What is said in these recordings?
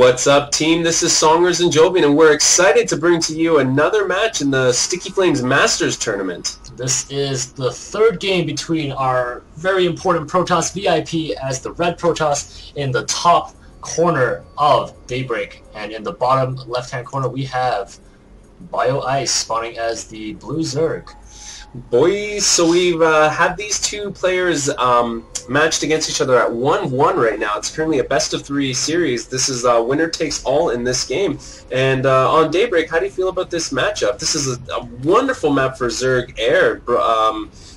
What's up, team? This is Songers and Jovian, and we're excited to bring to you another match in the StickyFlames Masters Tournament. This is the third game between our very important Protoss VIP as the red Protoss in the top corner of Daybreak, and in the bottom left-hand corner we have Bioice spawning as the blue Zerg. Boys, so we've had these two players matched against each other at 1-1 right now. It's currently a best-of-3 series. This is winner takes all in this game. And on Daybreak, how do you feel about this matchup? This is a wonderful map for Zerg Air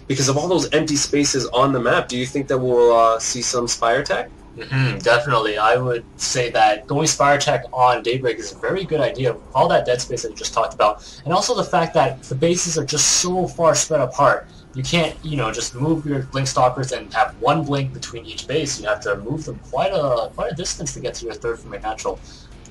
because of all those empty spaces on the map. Do you think that we'll see some Spire attack? Definitely. I would say that going Spire Tech on Daybreak is a very good idea. All that dead space that you just talked about. And also the fact that the bases are just so far spread apart. You can't, just move your Blink Stalkers and have one Blink between each base. You have to move them quite a distance to get to your third from your natural.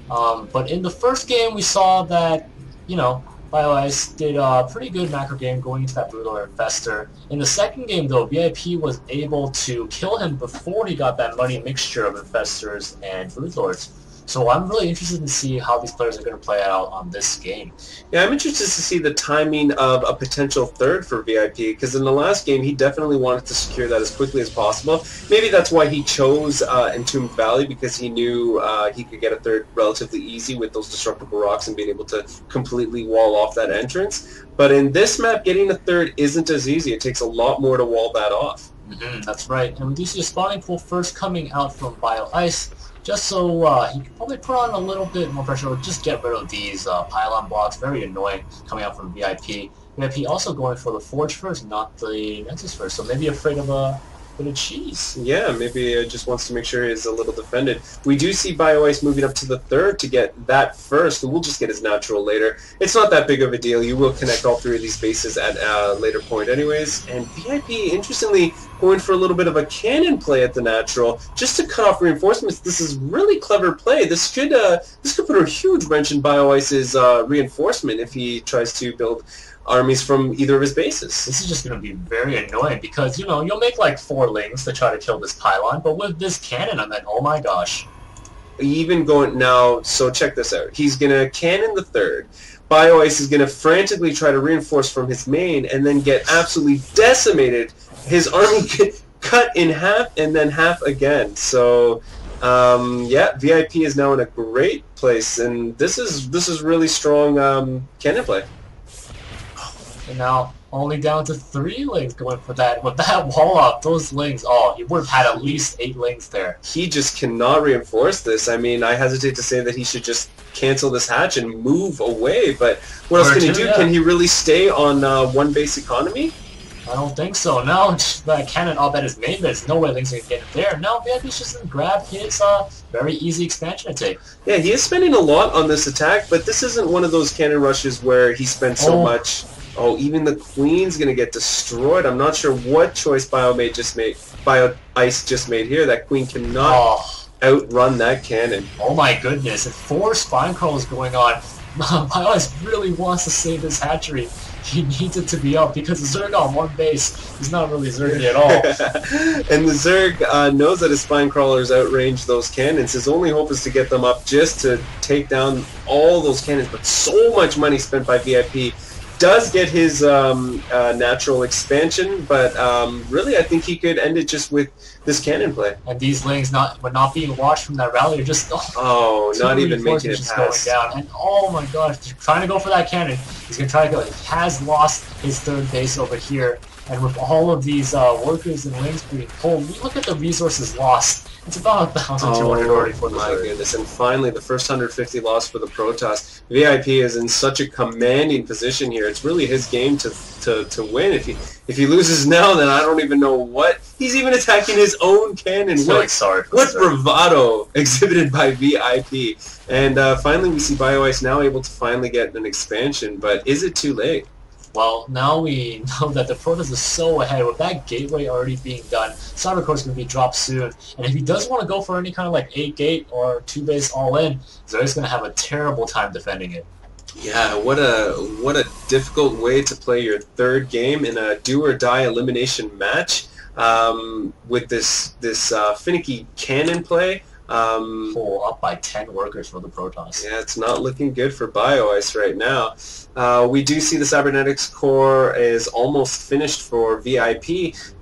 But in the first game we saw that, Bioice did a pretty good macro game going into that Brutal Infestor. In the second game, though, VIP was able to kill him before he got that money mixture of Infestors and Brood Lords. So I'm really interested to see how these players are going to play out on this game. Yeah, I'm interested to see the timing of a potential third for VIP, because in the last game he definitely wanted to secure that as quickly as possible. Maybe that's why he chose Entombed Valley, because he knew he could get a third relatively easy with those destructible rocks and being able to completely wall off that entrance. But in this map, getting a third isn't as easy. It takes a lot more to wall that off. That's right. And we do see a spawning pool first coming out from Bioice, just so he can probably put on a little bit more pressure, or just get rid of these pylon blocks. Very annoying coming out from VIP. VIP also going for the Forge first, not the Nexus first, so maybe afraid of a bit of cheese. Yeah, maybe just wants to make sure he's a little defended. We do see Bioice moving up to the third to get that first, and we'll just get his natural later. It's not that big of a deal. You will connect all three of these bases at a later point anyways. And VIP, interestingly, going for a little bit of a cannon play at the natural, just to cut off reinforcements. This is really clever play. This could put a huge wrench in Bioice's reinforcement if he tries to build armies from either of his bases. This is just going to be very annoying because, you'll make like 4 lings to try to kill this pylon, but with this cannon, I mean, oh my gosh. Even going now, so check this out. He's going to cannon the third. Bioice is going to frantically try to reinforce from his main and then get absolutely decimated. His army cut in half and then half again. So, yeah, VIP is now in a great place, and this is really strong cannon play. And now only down to 3 lings going for that. With that wall up, those lings, he would have had at least 8 lings there. He just cannot reinforce this. I mean, I hesitate to say that he should just cancel this hatch and move away, but what else can he do? Yeah. Can he really stay on one base economy? I don't think so. Now that cannon up at his main base, no way Link's going to get it there. Now VIP's just going to grab his very easy expansion attack. Yeah, he is spending a lot on this attack, but this isn't one of those cannon rushes where he spent so much. Oh, even the Queen's going to get destroyed. I'm not sure what choice Bioice just made here. That Queen cannot outrun that cannon. Oh my goodness. If 4 spine crawls going on, Bioice really wants to save his hatchery. He needs it to be up because the Zerg on one base is not really Zergy at all. And the Zerg knows that his spine crawlers outrange those cannons. His only hope is to get them up just to take down all those cannons. But so much money spent by VIP. Does get his natural expansion, but really I think he could end it just with this cannon play. And these lings not being watched from that rally are just not even making it pass. Going down. And oh my gosh, trying to go for that cannon. He's gonna try to go. He has lost his third base over here, and with all of these workers and lings being pulled, we look at the resources lost. It's about 1,200 already for the my goodness. And finally, the first 150 lost for the Protoss. VIP is in such a commanding position here. It's really his game to win. If he loses now, then I don't even know what. He's even attacking his own cannon. What bravado exhibited by VIP. And finally, we see Bioice now able to finally get an expansion. But is it too late? Well, now we know that the Protoss is so ahead. With that gateway already being done, Cyber Core is going to be dropped soon. And if he does want to go for any kind of like 8-gate or 2-base all-in, Zerg's going to have a terrible time defending it. Yeah, what a difficult way to play your third game in a do-or-die elimination match with this finicky cannon play. Up by 10 workers for the Protoss. Yeah, it's not looking good for Bioice right now. We do see the Cybernetics core is almost finished for VIP.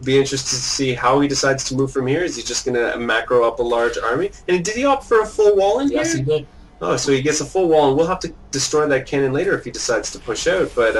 Be interested to see how he decides to move from here. Is he just going to macro up a large army? And did he opt for a full wall in here? Yes, he did. Oh, so he gets a full wall, and we'll have to destroy that cannon later if he decides to push out. But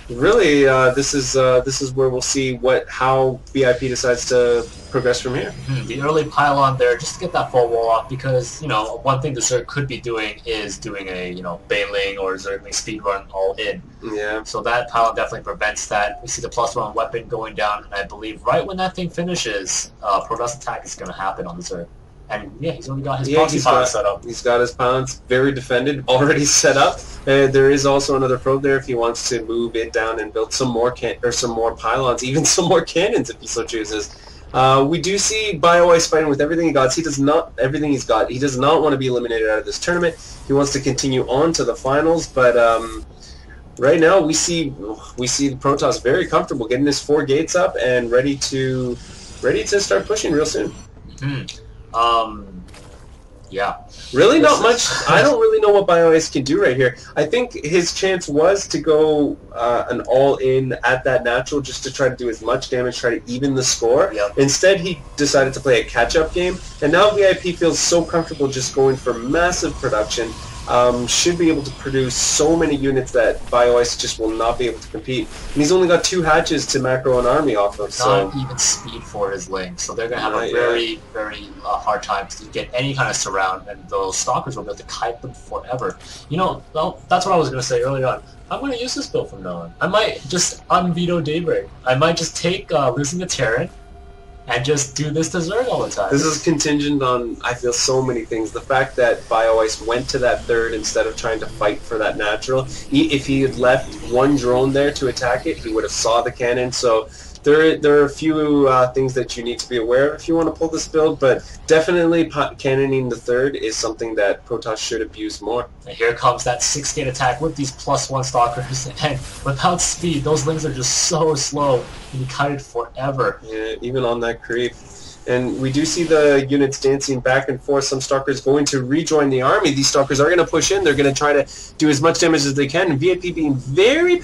really, this is where we'll see how VIP decides to progress from here. The early pylon there, just to get that full wall off, because one thing the Zerg could be doing is doing a Bailing or Zergling speed run all in. Yeah. So that pylon definitely prevents that. We see the +1 weapon going down, and I believe right when that thing finishes, Protoss attack is going to happen on the Zerg. And yeah, he's already got his proxy pylon set up. He's got his pylons very defended, already set up. There is also another probe there if he wants to move it down and build some more pylons, even some more cannons if he so chooses. We do see Bioice fighting with everything he got. He does not He does not want to be eliminated out of this tournament. He wants to continue on to the finals, but right now we see the Protoss very comfortable getting his 4 gates up and ready to start pushing real soon. Yeah. Really not much. I don't really know what Bioice can do right here. I think his chance was to go an all-in at that natural just to try to do as much damage, try to even the score. Yep. Instead, he decided to play a catch-up game, and now VIP feels so comfortable just going for massive production. Should be able to produce so many units that Bioice just will not be able to compete. And he's only got 2 hatches to macro an army off of. Not even speed for his link, so they're going to have a very, very hard time to get any kind of surround, and those stalkers will be able to kite them forever. Well, that's what I was going to say earlier on. I'm going to use this build from now on. I might just unveto Daybreak. I might just take losing the Terran, and just do this to Zerg all the time. This is contingent on, I feel, so many things. The fact that Bioice went to that 3rd instead of trying to fight for that natural. If he had left 1 drone there to attack it, he would have saw the cannon. So there are a few things that you need to be aware of if you want to pull this build, but definitely cannoning the 3rd is something that Protoss should abuse more. And here comes that 6-gate attack with these +1 stalkers, and without speed, those lings are just so slow. You can kite it forever. Yeah, even on that creep. And we do see the units dancing back and forth. Some Stalkers going to rejoin the army. These Stalkers are going to push in. They're going to try to do as much damage as they can. And VIP being very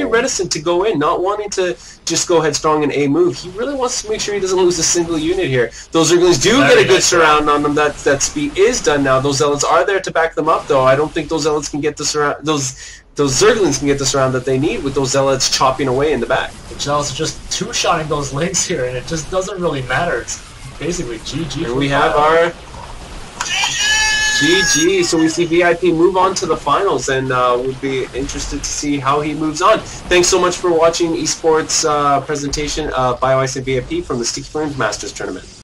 reticent to go in, not wanting to just go headstrong and A move. He really wants to make sure he doesn't lose a single unit here. Those Zerglings do get a good surround on them. That speed is done now. Those Zealots are there to back them up, though. I don't think those Zealots can get the surround. Those Zerglings can get the surround that they need with those Zealots chopping away in the back. The Zealots are just two-shotting those links here, and it just doesn't really matter. It's basically GG. And we have our GG. So we see VIP move on to the finals, and we'll be interested to see how he moves on. Thanks so much for watching esports presentation of Bioice and VIP from the StickyFlames Masters Tournament.